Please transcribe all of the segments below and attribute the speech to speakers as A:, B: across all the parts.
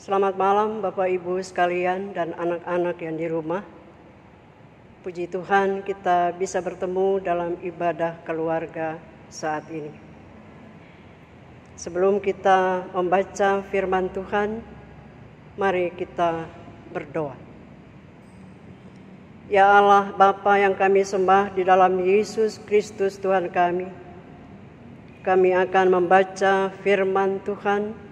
A: Selamat malam Bapak Ibu sekalian dan anak-anak yang di rumah. Puji Tuhan kita bisa bertemu dalam ibadah keluarga saat ini. Sebelum kita membaca firman Tuhan, mari kita berdoa. Ya Allah Bapa yang kami sembah di dalam Yesus Kristus Tuhan kami akan membaca firman Tuhan.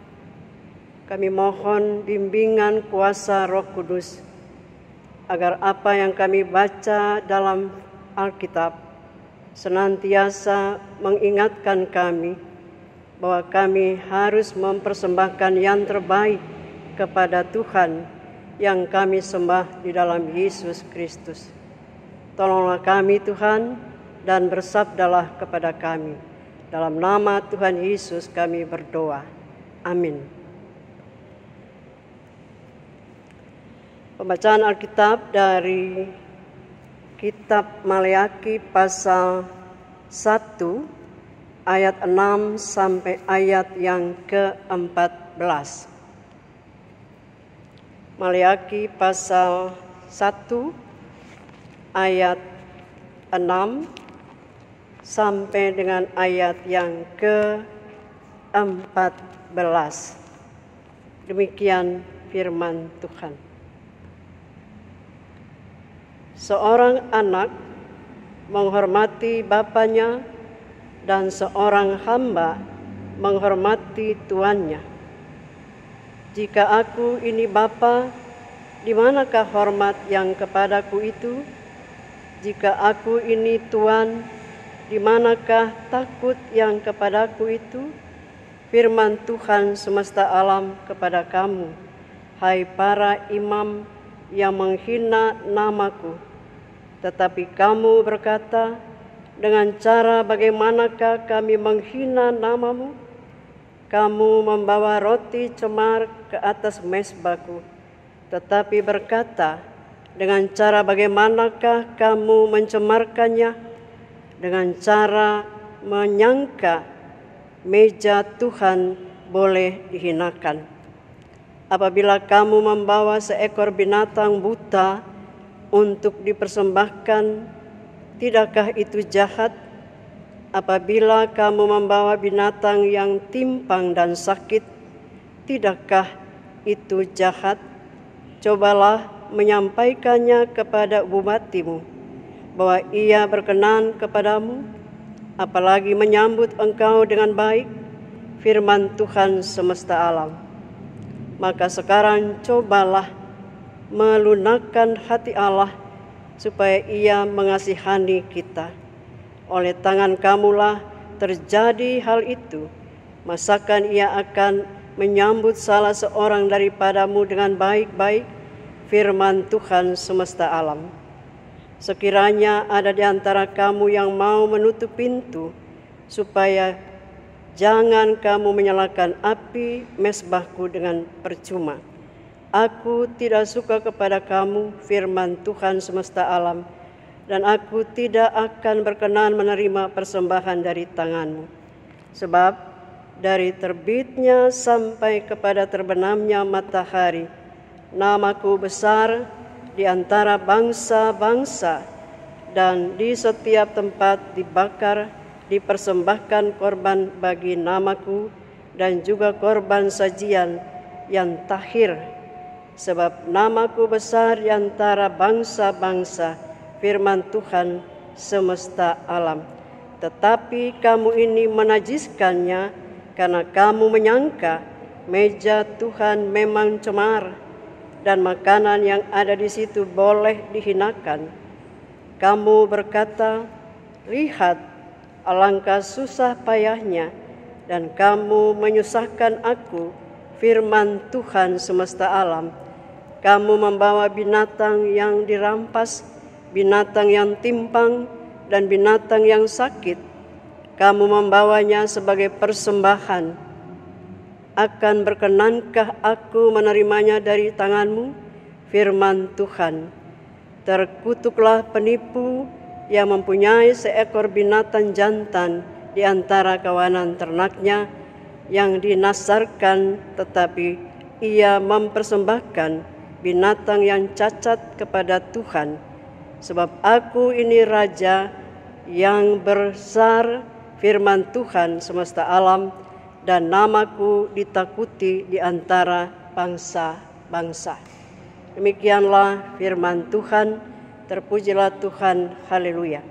A: Kami mohon bimbingan kuasa Roh Kudus, agar apa yang kami baca dalam Alkitab senantiasa mengingatkan kami bahwa kami harus mempersembahkan yang terbaik kepada Tuhan yang kami sembah di dalam Yesus Kristus. Tolonglah kami Tuhan dan bersabdalah kepada kami. Dalam nama Tuhan Yesus kami berdoa. Amin. Pembacaan Alkitab dari kitab Maleakhi pasal 1 ayat 6 sampai ayat yang ke-14. Maleakhi pasal 1 ayat 6 sampai dengan ayat yang ke-14. Demikian firman Tuhan. Seorang anak menghormati bapaknya dan seorang hamba menghormati tuannya. Jika aku ini bapa, di manakah hormat yang kepadaku itu? Jika aku ini tuan, di manakah takut yang kepadaku itu? Firman Tuhan semesta alam kepada kamu, hai para imam yang menghina namaku. Tetapi kamu berkata, dengan cara bagaimanakah kami menghina namamu? Kamu membawa roti cemar ke atas mezbahku, tetapi berkata, dengan cara bagaimanakah kamu mencemarkannya? Dengan cara menyangka meja Tuhan boleh dihinakan. Apabila kamu membawa seekor binatang buta untuk dipersembahkan, tidakkah itu jahat? Apabila kamu membawa binatang yang timpang dan sakit, tidakkah itu jahat? Cobalah menyampaikannya kepada bupatimu, bahwa ia berkenan kepadamu, apalagi menyambut engkau dengan baik, firman Tuhan semesta alam. Maka sekarang cobalah melunakkan hati Allah, supaya ia mengasihani kita. Oleh tangan kamulah terjadi hal itu. Masakan ia akan menyambut salah seorang daripadamu dengan baik-baik? Firman Tuhan semesta alam. Sekiranya ada di antara kamu yang mau menutup pintu, supaya jangan kamu menyalakan api mezbahku dengan percuma. Aku tidak suka kepada kamu, firman Tuhan semesta alam, dan aku tidak akan berkenan menerima persembahan dari tanganmu. Sebab dari terbitnya sampai kepada terbenamnya matahari, namaku besar di antara bangsa-bangsa, dan di setiap tempat dipersembahkan korban bagi namaku, dan juga korban sajian yang tahir. Sebab namaku besar di antara bangsa-bangsa, firman Tuhan semesta alam. Tetapi kamu ini menajiskannya, karena kamu menyangka meja Tuhan memang cemar, dan makanan yang ada di situ boleh dihinakan. kamu berkata, lihat, alangkah susah payahnya, dan kamu menyusahkan aku, firman Tuhan semesta alam. Kamu membawa binatang yang dirampas, binatang yang timpang, dan binatang yang sakit. Kamu membawanya sebagai persembahan. Akan berkenankah aku menerimanya dari tanganmu? Firman Tuhan. Terkutuklah penipu yang mempunyai seekor binatang jantan di antara kawanan ternaknya yang dinasarkan, tetapi ia mempersembahkan binatang yang cacat kepada Tuhan. Sebab aku ini raja yang besar, firman Tuhan semesta alam, dan namaku ditakuti di antara bangsa-bangsa. Demikianlah firman Tuhan, terpujilah Tuhan, haleluya.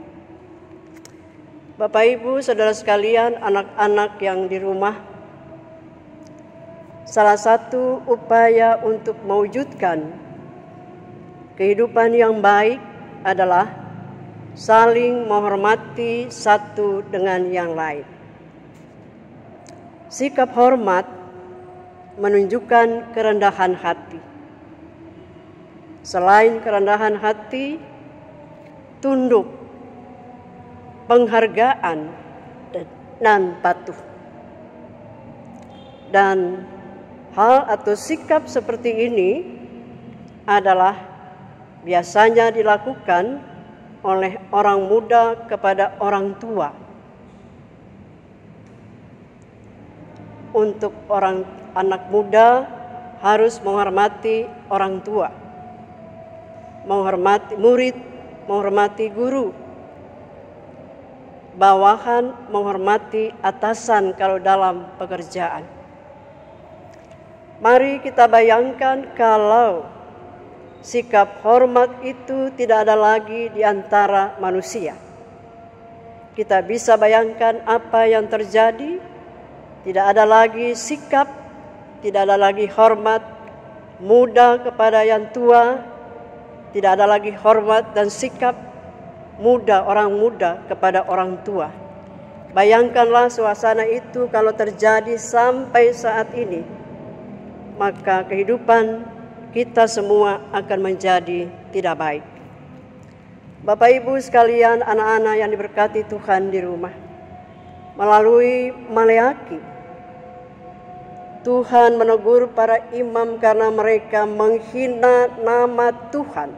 A: Bapak Ibu, saudara sekalian, anak-anak yang di rumah, salah satu upaya untuk mewujudkan kehidupan yang baik adalah saling menghormati satu dengan yang lain. Sikap hormat menunjukkan kerendahan hati. Selain kerendahan hati, tunduk, penghargaan, dan patuh. Dan hal atau sikap seperti ini adalah biasanya dilakukan oleh orang muda kepada orang tua. Untuk anak muda harus menghormati orang tua, menghormati murid, menghormati guru, bawahan menghormati atasan kalau dalam pekerjaan. Mari kita bayangkan kalau sikap hormat itu tidak ada lagi di antara manusia. Kita bisa bayangkan apa yang terjadi. Tidak ada lagi sikap, tidak ada lagi hormat muda kepada yang tua, tidak ada lagi hormat dan sikap orang muda kepada orang tua. Bayangkanlah suasana itu kalau terjadi sampai saat ini, maka kehidupan kita semua akan menjadi tidak baik. Bapak Ibu sekalian, anak-anak yang diberkati Tuhan di rumah, melalui Maleaki, Tuhan menegur para imam karena mereka menghina nama Tuhan.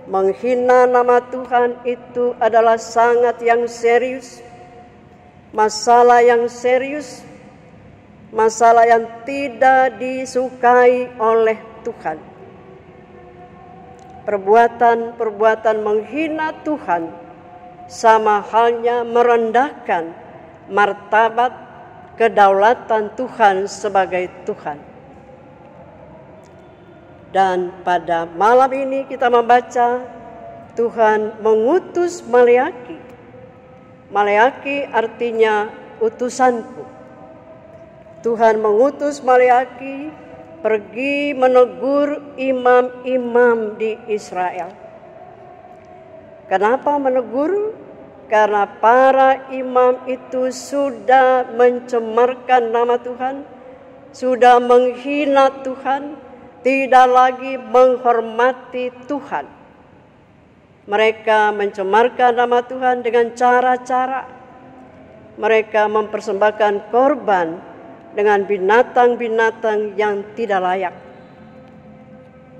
A: Menghina nama Tuhan itu adalah sangat yang serius, masalah yang serius, masalah yang tidak disukai oleh Tuhan. Perbuatan-perbuatan menghina Tuhan sama halnya merendahkan martabat kedaulatan Tuhan sebagai Tuhan. Dan pada malam ini kita membaca Tuhan mengutus Maleaki. Maleaki artinya utusanku. Tuhan mengutus Maleaki pergi menegur imam-imam di Israel. Kenapa menegur? Karena para imam itu sudah mencemarkan nama Tuhan, sudah menghina Tuhan, tidak lagi menghormati Tuhan. Mereka mencemarkan nama Tuhan dengan cara-cara. Mereka mempersembahkan korban dengan binatang-binatang yang tidak layak.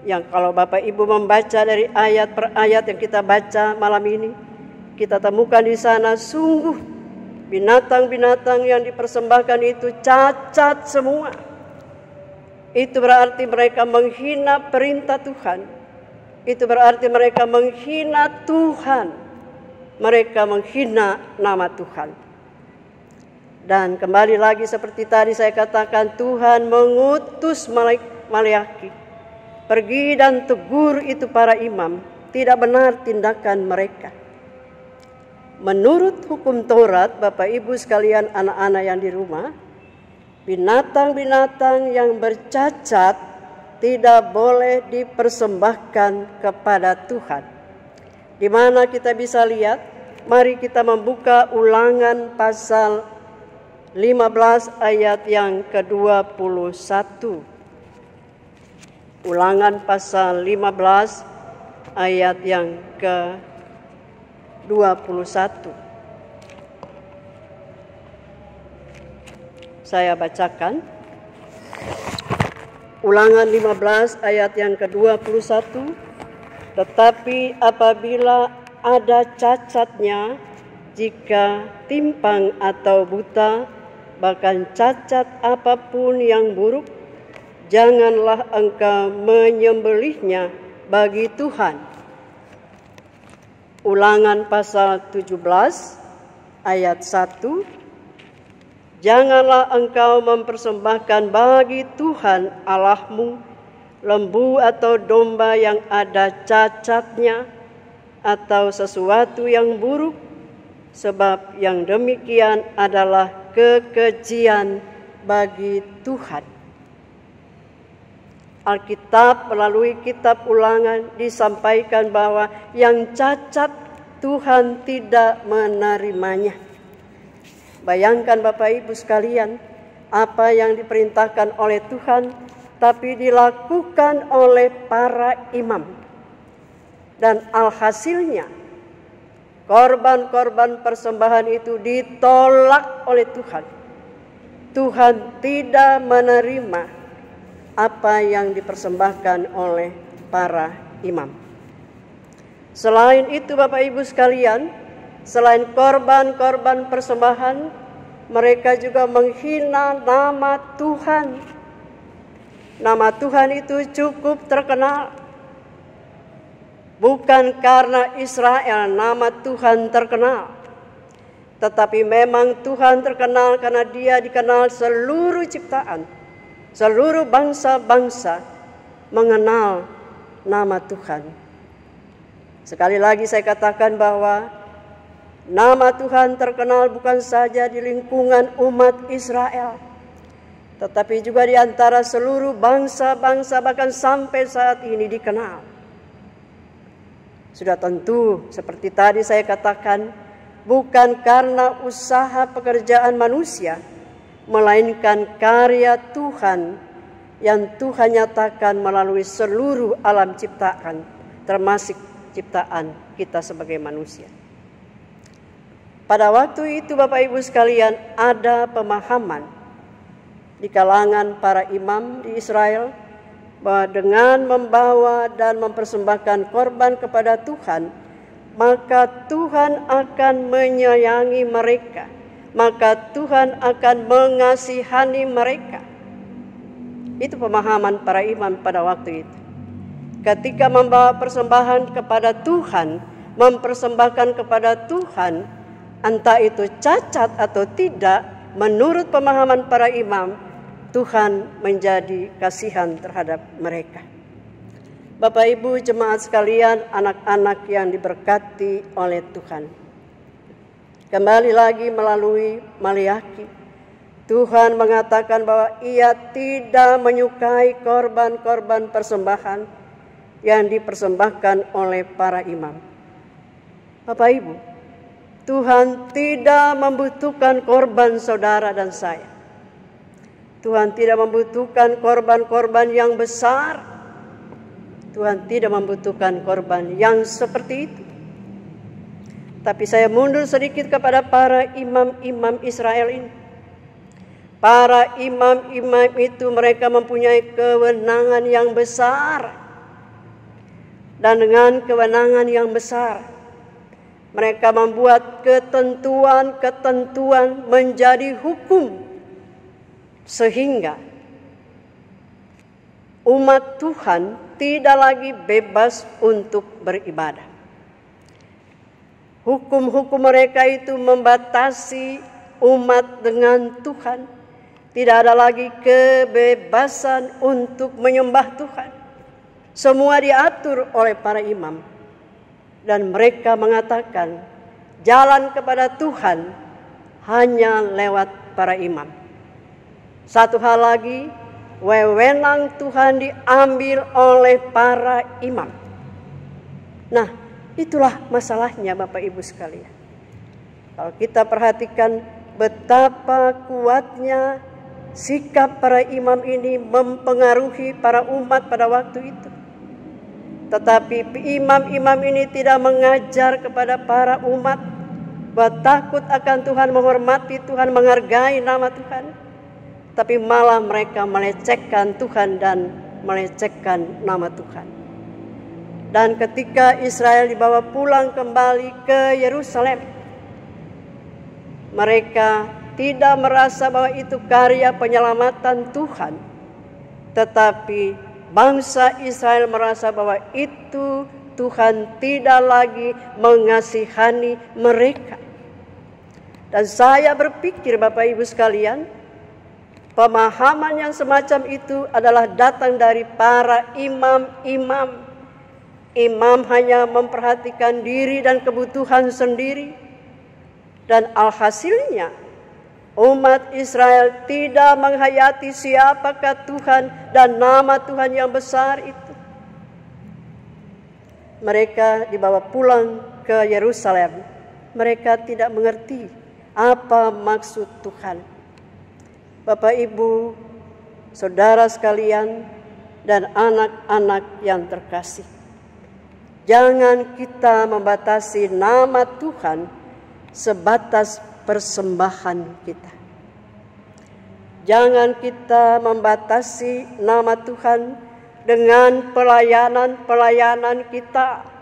A: Yang kalau Bapak Ibu membaca dari ayat per ayat yang kita baca malam ini, kita temukan di sana sungguh binatang-binatang yang dipersembahkan itu cacat semua. Itu berarti mereka menghina perintah Tuhan. Itu berarti mereka menghina Tuhan. Mereka menghina nama Tuhan. Dan kembali lagi seperti tadi saya katakan, Tuhan mengutus Maleaki. Pergi dan tegur itu para imam. Tidak benar tindakan mereka. Menurut hukum Taurat, Bapak Ibu sekalian, anak-anak yang di rumah, binatang-binatang yang bercacat tidak boleh dipersembahkan kepada Tuhan. Di mana kita bisa lihat? Mari kita membuka Ulangan pasal 15 ayat yang ke-21. Ulangan pasal 15 ayat yang ke-21. Saya bacakan. Ulangan 15 ayat yang ke-21. Tetapi apabila ada cacatnya, jika timpang atau buta, bahkan cacat apapun yang buruk, janganlah engkau menyembelihnya bagi Tuhan. Ulangan pasal 17 ayat 1. Janganlah engkau mempersembahkan bagi Tuhan Allahmu lembu atau domba yang ada cacatnya atau sesuatu yang buruk, sebab yang demikian adalah kekejian bagi Tuhan. Alkitab melalui kitab Ulangan disampaikan bahwa yang cacat Tuhan tidak menerimanya. Bayangkan Bapak Ibu sekalian, apa yang diperintahkan oleh Tuhan tapi dilakukan oleh para imam. Dan alhasilnya korban-korban persembahan itu ditolak oleh Tuhan. Tuhan tidak menerima apa yang dipersembahkan oleh para imam. Selain itu Bapak Ibu sekalian, selain korban-korban persembahan, mereka juga menghina nama Tuhan. Nama Tuhan itu cukup terkenal. Bukan karena Israel nama Tuhan terkenal, tetapi memang Tuhan terkenal karena Dia dikenal seluruh ciptaan. Seluruh bangsa-bangsa mengenal nama Tuhan. Sekali lagi saya katakan bahwa nama Tuhan terkenal bukan saja di lingkungan umat Israel, tetapi juga di antara seluruh bangsa-bangsa, bahkan sampai saat ini dikenal. Sudah tentu seperti tadi saya katakan, bukan karena usaha pekerjaan manusia, melainkan karya Tuhan yang Tuhan nyatakan melalui seluruh alam ciptaan, termasuk ciptaan kita sebagai manusia. Pada waktu itu Bapak Ibu sekalian, ada pemahaman di kalangan para imam di Israel bahwa dengan membawa dan mempersembahkan korban kepada Tuhan, maka Tuhan akan menyayangi mereka, maka Tuhan akan mengasihani mereka. Itu pemahaman para imam pada waktu itu. Ketika membawa persembahan kepada Tuhan, mempersembahkan kepada Tuhan, entah itu cacat atau tidak, menurut pemahaman para imam, Tuhan menjadi kasihan terhadap mereka. Bapak Ibu jemaat sekalian, anak-anak yang diberkati oleh Tuhan. Kembali lagi melalui Maliaki, Tuhan mengatakan bahwa Ia tidak menyukai korban-korban persembahan yang dipersembahkan oleh para imam. Bapak Ibu, Tuhan tidak membutuhkan korban saudara dan saya. Tuhan tidak membutuhkan korban-korban yang besar. Tuhan tidak membutuhkan korban yang seperti itu. Tapi saya mundur sedikit kepada para imam-imam Israel ini. Para imam-imam itu mereka mempunyai kewenangan yang besar. Dan dengan kewenangan yang besar, mereka membuat ketentuan-ketentuan menjadi hukum. Sehingga umat Tuhan tidak lagi bebas untuk beribadah. Hukum-hukum mereka itu membatasi umat dengan Tuhan. Tidak ada lagi kebebasan untuk menyembah Tuhan. Semua diatur oleh para imam. Dan mereka mengatakan jalan kepada Tuhan hanya lewat para imam. Satu hal lagi, wewenang Tuhan diambil oleh para imam. Nah, Itulah masalahnya Bapak Ibu sekalian. Kalau kita perhatikan betapa kuatnya sikap para imam ini mempengaruhi para umat pada waktu itu. Tetapi imam-imam ini tidak mengajar kepada para umat bahwa takut akan Tuhan, menghormati Tuhan, menghargai nama Tuhan. Tapi malah mereka melecehkan Tuhan dan melecehkan nama Tuhan. Dan ketika Israel dibawa pulang kembali ke Yerusalem, mereka tidak merasa bahwa itu karya penyelamatan Tuhan. Tetapi bangsa Israel merasa bahwa itu Tuhan tidak lagi mengasihani mereka. Dan saya berpikir Bapak Ibu sekalian, pemahaman yang semacam itu adalah datang dari para imam-imam. Imam hanya memperhatikan diri dan kebutuhan sendiri. Dan alhasilnya umat Israel tidak menghayati siapakah Tuhan dan nama Tuhan yang besar itu. Mereka dibawa pulang ke Yerusalem. Mereka tidak mengerti apa maksud Tuhan. Bapak Ibu, saudara sekalian, dan anak-anak yang terkasih, jangan kita membatasi nama Tuhan sebatas persembahan kita. Jangan kita membatasi nama Tuhan dengan pelayanan-pelayanan kita.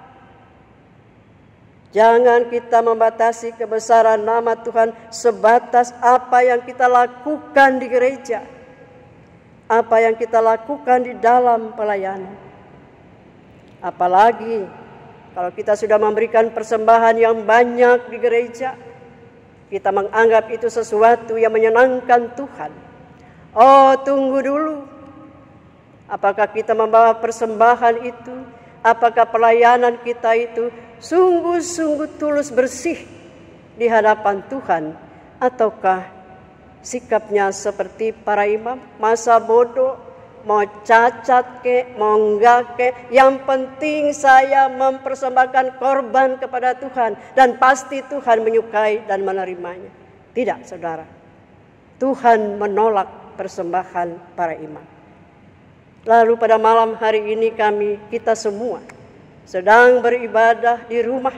A: Jangan kita membatasi kebesaran nama Tuhan sebatas apa yang kita lakukan di gereja, apa yang kita lakukan di dalam pelayanan. Apalagi kalau kita sudah memberikan persembahan yang banyak di gereja, kita menganggap itu sesuatu yang menyenangkan Tuhan. Oh, tunggu dulu. Apakah kita membawa persembahan itu? Apakah pelayanan kita itu sungguh-sungguh tulus bersih di hadapan Tuhan? Ataukah sikapnya seperti para imam, masa bodoh, mau cacat ke, mau enggak ke, yang penting saya mempersembahkan korban kepada Tuhan dan pasti Tuhan menyukai dan menerimanya. Tidak, saudara. Tuhan menolak persembahan para imam. Lalu pada malam hari ini kita semua sedang beribadah di rumah.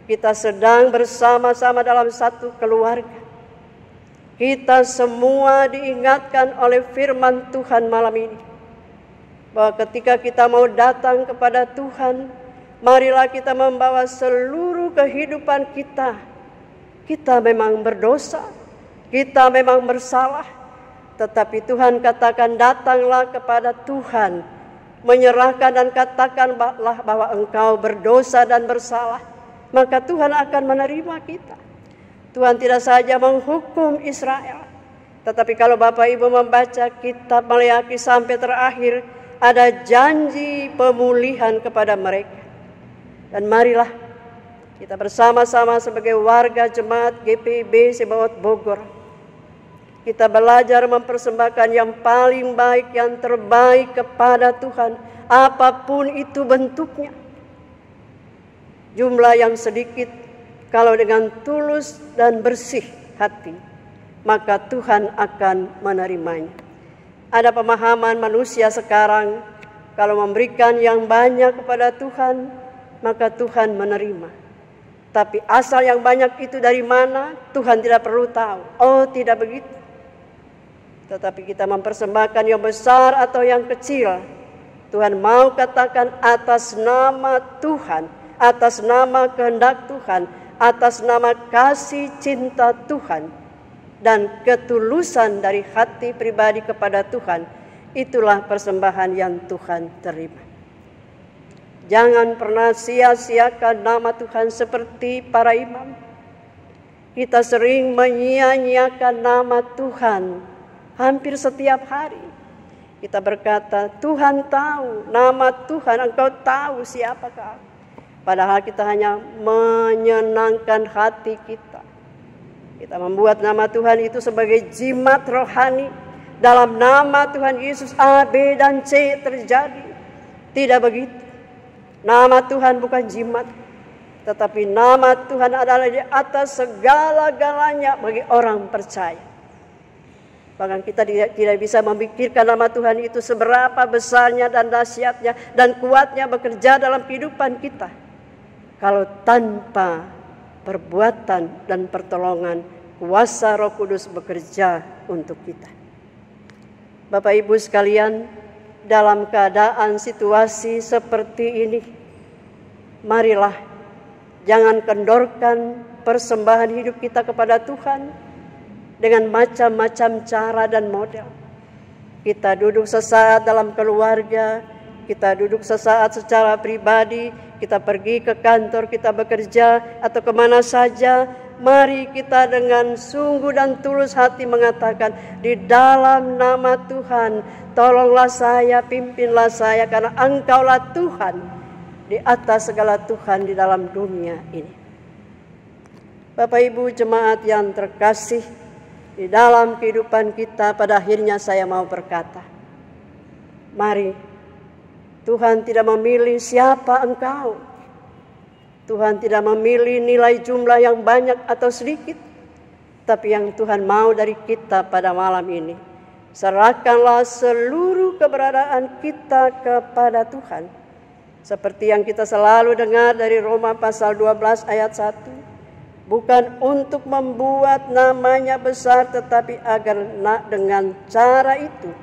A: Kita sedang bersama-sama dalam satu keluarga. Kita semua diingatkan oleh firman Tuhan malam ini, bahwa ketika kita mau datang kepada Tuhan, marilah kita membawa seluruh kehidupan kita. Kita memang berdosa, kita memang bersalah, tetapi Tuhan katakan datanglah kepada Tuhan, menyerahkan dan katakanlah bahwa engkau berdosa dan bersalah, maka Tuhan akan menerima kita. Tuhan tidak saja menghukum Israel, tetapi kalau Bapak Ibu membaca kitab Maleakhi sampai terakhir, ada janji pemulihan kepada mereka. Dan marilah kita bersama-sama sebagai warga jemaat GPIB Sebaot Bogor, kita belajar mempersembahkan yang paling baik, yang terbaik kepada Tuhan, apapun itu bentuknya. Jumlah yang sedikit, kalau dengan tulus dan bersih hati, maka Tuhan akan menerimanya. Ada pemahaman manusia sekarang, kalau memberikan yang banyak kepada Tuhan, maka Tuhan menerima. Tapi asal yang banyak itu dari mana, Tuhan tidak perlu tahu. Oh, tidak begitu. Tetapi kita mempersembahkan yang besar atau yang kecil, Tuhan mau katakan atas nama Tuhan, atas nama kehendak Tuhan, atas nama kasih cinta Tuhan dan ketulusan dari hati pribadi kepada Tuhan, itulah persembahan yang Tuhan terima. Jangan pernah sia-siakan nama Tuhan seperti para imam. Kita sering menyia-nyiakan nama Tuhan hampir setiap hari. Kita berkata, Tuhan tahu, nama Tuhan, engkau tahu siapakah aku. Padahal kita hanya menyenangkan hati kita. Kita membuat nama Tuhan itu sebagai jimat rohani. Dalam nama Tuhan Yesus A, B, dan C terjadi. Tidak begitu. Nama Tuhan bukan jimat. Tetapi nama Tuhan adalah di atas segala-galanya bagi orang percaya. Bahkan kita tidak bisa memikirkan nama Tuhan itu seberapa besarnya dan dahsyatnya dan kuatnya bekerja dalam kehidupan kita, kalau tanpa perbuatan dan pertolongan kuasa Roh Kudus bekerja untuk kita. Bapak Ibu sekalian, dalam keadaan situasi seperti ini, marilah jangan kendorkan persembahan hidup kita kepada Tuhan dengan macam-macam cara dan model. Kita duduk sesaat dalam keluarga, kita duduk sesaat secara pribadi, kita pergi ke kantor, kita bekerja, atau kemana saja. Mari kita dengan sungguh dan tulus hati mengatakan, di dalam nama Tuhan, tolonglah saya, pimpinlah saya, karena Engkaulah Tuhan di atas segala Tuhan di dalam dunia ini. Bapak Ibu jemaat yang terkasih, di dalam kehidupan kita pada akhirnya saya mau berkata, mari, Tuhan tidak memilih siapa engkau. Tuhan tidak memilih nilai jumlah yang banyak atau sedikit. Tapi yang Tuhan mau dari kita pada malam ini, serahkanlah seluruh keberadaan kita kepada Tuhan. Seperti yang kita selalu dengar dari Roma pasal 12 ayat 1. Bukan untuk membuat namanya besar, tetapi agar dengan cara itu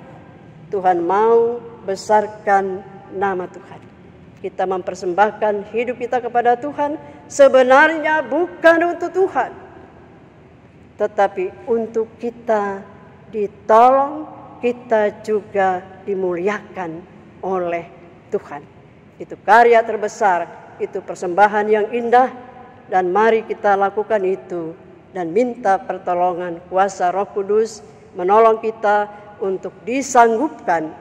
A: Tuhan mau besarkan nama Tuhan. Kita mempersembahkan hidup kita kepada Tuhan sebenarnya bukan untuk Tuhan, tetapi untuk kita ditolong, kita juga dimuliakan oleh Tuhan. Itu karya terbesar, itu persembahan yang indah. Dan mari kita lakukan itu dan minta pertolongan kuasa Roh Kudus menolong kita untuk disanggupkan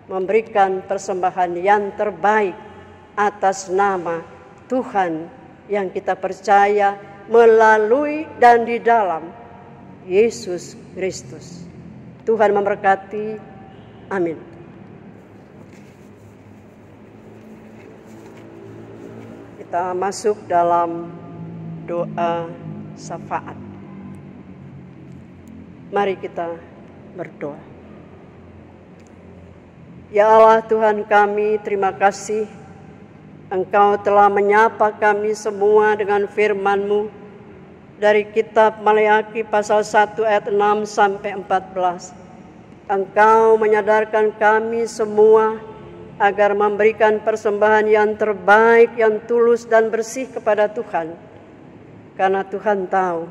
A: memberikan persembahan yang terbaik atas nama Tuhan yang kita percaya melalui dan di dalam Yesus Kristus. Tuhan memberkati. Amin. Kita masuk dalam doa syafaat. Mari kita berdoa. Ya Allah Tuhan kami, terima kasih Engkau telah menyapa kami semua dengan firman-Mu dari kitab Maleakhi pasal 1 ayat 6 sampai 14. Engkau menyadarkan kami semua agar memberikan persembahan yang terbaik, yang tulus dan bersih kepada Tuhan. Karena Tuhan tahu,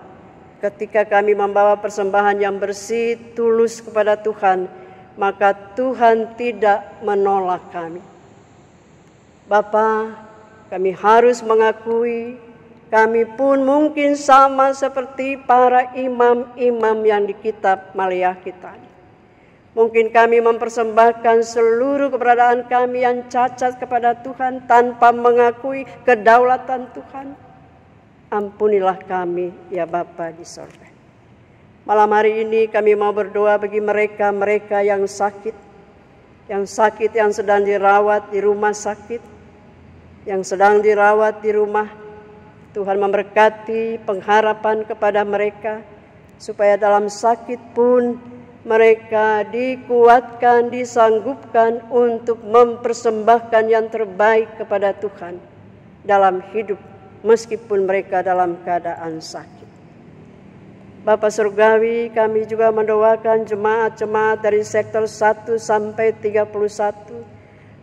A: ketika kami membawa persembahan yang bersih, tulus kepada Tuhan, maka Tuhan tidak menolak kami. Bapa, kami harus mengakui, kami pun mungkin sama seperti para imam-imam yang di kitab Maleakhi tadi. Mungkin kami mempersembahkan seluruh keberadaan kami yang cacat kepada Tuhan tanpa mengakui kedaulatan Tuhan. Ampunilah kami ya Bapa di sorga. Malam hari ini kami mau berdoa bagi mereka-mereka yang sakit, yang sedang dirawat di rumah sakit, yang sedang dirawat di rumah. Tuhan memberkati pengharapan kepada mereka, supaya dalam sakit pun mereka dikuatkan, disanggupkan untuk mempersembahkan yang terbaik kepada Tuhan dalam hidup, meskipun mereka dalam keadaan sakit. Bapa Surgawi, kami juga mendoakan jemaat-jemaat dari sektor 1 sampai 31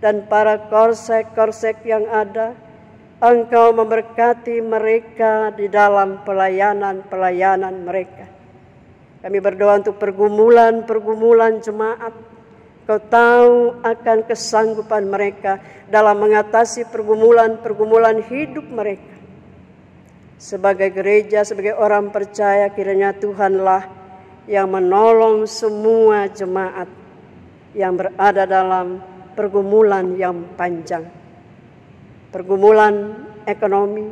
A: dan para korsek-korsek yang ada. Engkau memberkati mereka di dalam pelayanan-pelayanan mereka. Kami berdoa untuk pergumulan-pergumulan jemaat. Kau tahu akan kesanggupan mereka dalam mengatasi pergumulan-pergumulan hidup mereka. Sebagai gereja, sebagai orang percaya, kiranya Tuhanlah yang menolong semua jemaat yang berada dalam pergumulan yang panjang. Pergumulan ekonomi,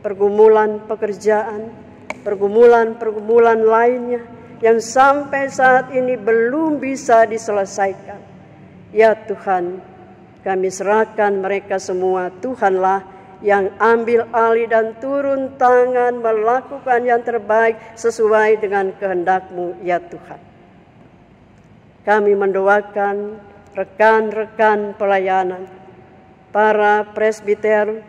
A: pergumulan pekerjaan, pergumulan-pergumulan lainnya yang sampai saat ini belum bisa diselesaikan. Ya Tuhan, kami serahkan mereka semua. Tuhanlah yang ambil alih dan turun tangan melakukan yang terbaik sesuai dengan kehendak-Mu, ya Tuhan. Kami mendoakan rekan-rekan pelayanan, para presbiter,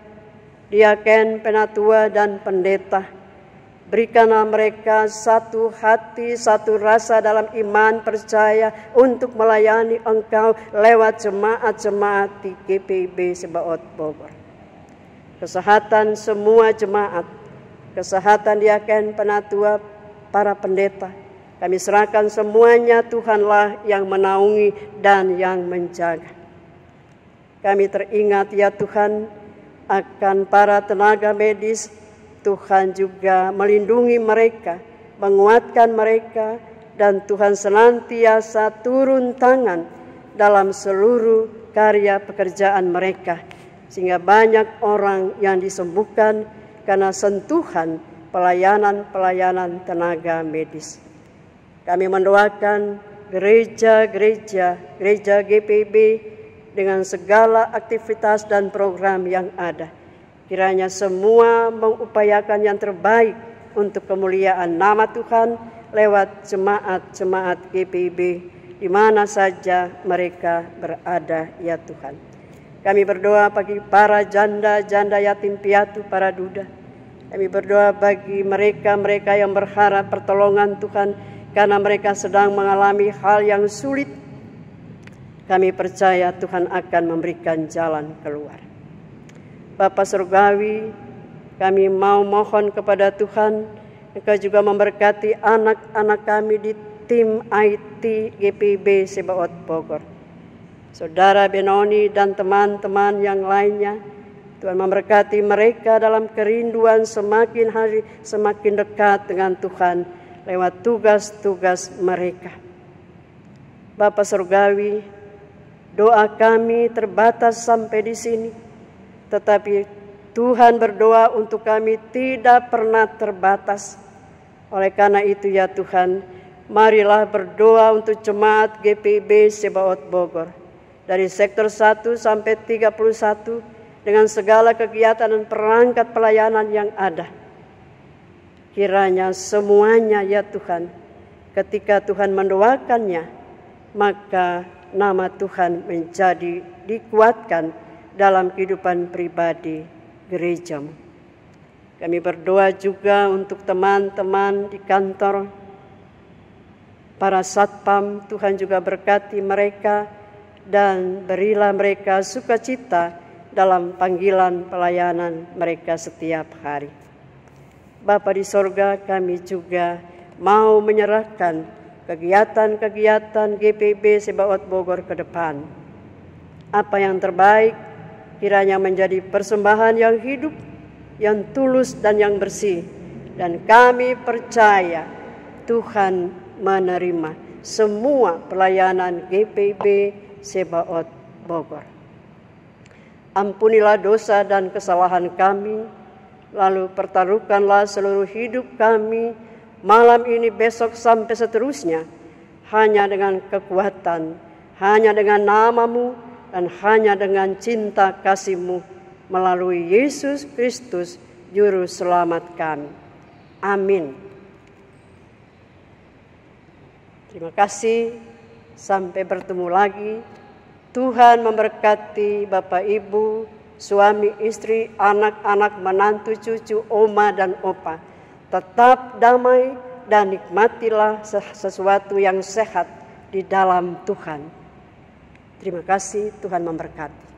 A: diaken, penatua, dan pendeta. Berikanlah mereka satu hati, satu rasa dalam iman percaya untuk melayani Engkau lewat jemaat-jemaat di GPIB Sebaot Bogor. Kesehatan semua jemaat, kesehatan diaken, penatua, para pendeta, kami serahkan semuanya. Tuhanlah yang menaungi dan yang menjaga. Kami teringat, ya Tuhan, akan para tenaga medis. Tuhan juga melindungi mereka, menguatkan mereka, dan Tuhan senantiasa turun tangan dalam seluruh karya pekerjaan mereka, sehingga banyak orang yang disembuhkan karena sentuhan pelayanan tenaga medis. Kami mendoakan gereja GPIB dengan segala aktivitas dan program yang ada. Kiranya semua mengupayakan yang terbaik untuk kemuliaan nama Tuhan lewat jemaat-jemaat GPIB di mana saja mereka berada, ya Tuhan. Kami berdoa bagi para janda-janda yatim piatu, para duda. Kami berdoa bagi mereka-mereka yang berharap pertolongan Tuhan karena mereka sedang mengalami hal yang sulit. Kami percaya Tuhan akan memberikan jalan keluar. Bapa Surgawi, kami mau mohon kepada Tuhan, Engkau juga memberkati anak-anak kami di tim IT GPIB Sebaot Bogor. Saudara Benoni dan teman-teman yang lainnya, Tuhan memberkati mereka dalam kerinduan semakin hari semakin dekat dengan Tuhan lewat tugas-tugas mereka. Bapa Surgawi, doa kami terbatas sampai di sini. Tetapi Tuhan berdoa untuk kami tidak pernah terbatas. Oleh karena itu, ya Tuhan, marilah berdoa untuk jemaat GPIB Sebaot Bogor. Dari sektor 1 sampai 31 dengan segala kegiatan dan perangkat pelayanan yang ada. Kiranya semuanya, ya Tuhan, ketika Tuhan mendoakannya, maka nama Tuhan menjadi dikuatkan dalam kehidupan pribadi gerejamu. Kami berdoa juga untuk teman-teman di kantor, para satpam. Tuhan juga berkati mereka dan berilah mereka sukacita dalam panggilan pelayanan mereka setiap hari. Bapa di sorga, kami juga mau menyerahkan kegiatan-kegiatan GPIB Sebaot Bogor ke depan. Apa yang terbaik kiranya menjadi persembahan yang hidup, yang tulus dan yang bersih. Dan kami percaya Tuhan menerima semua pelayanan GPIB Sebaot Bogor. Ampunilah dosa dan kesalahan kami, lalu pertaruhkanlah seluruh hidup kami malam ini, besok, sampai seterusnya, hanya dengan kekuatan, hanya dengan nama-Mu, dan hanya dengan cinta kasih-Mu melalui Yesus Kristus, Juru Selamat kami. Amin. Terima kasih. Sampai bertemu lagi. Tuhan memberkati Bapak Ibu, suami istri, anak-anak, menantu, cucu, oma dan opa. Tetap damai dan nikmatilah sesuatu yang sehat di dalam Tuhan. Terima kasih, Tuhan memberkati.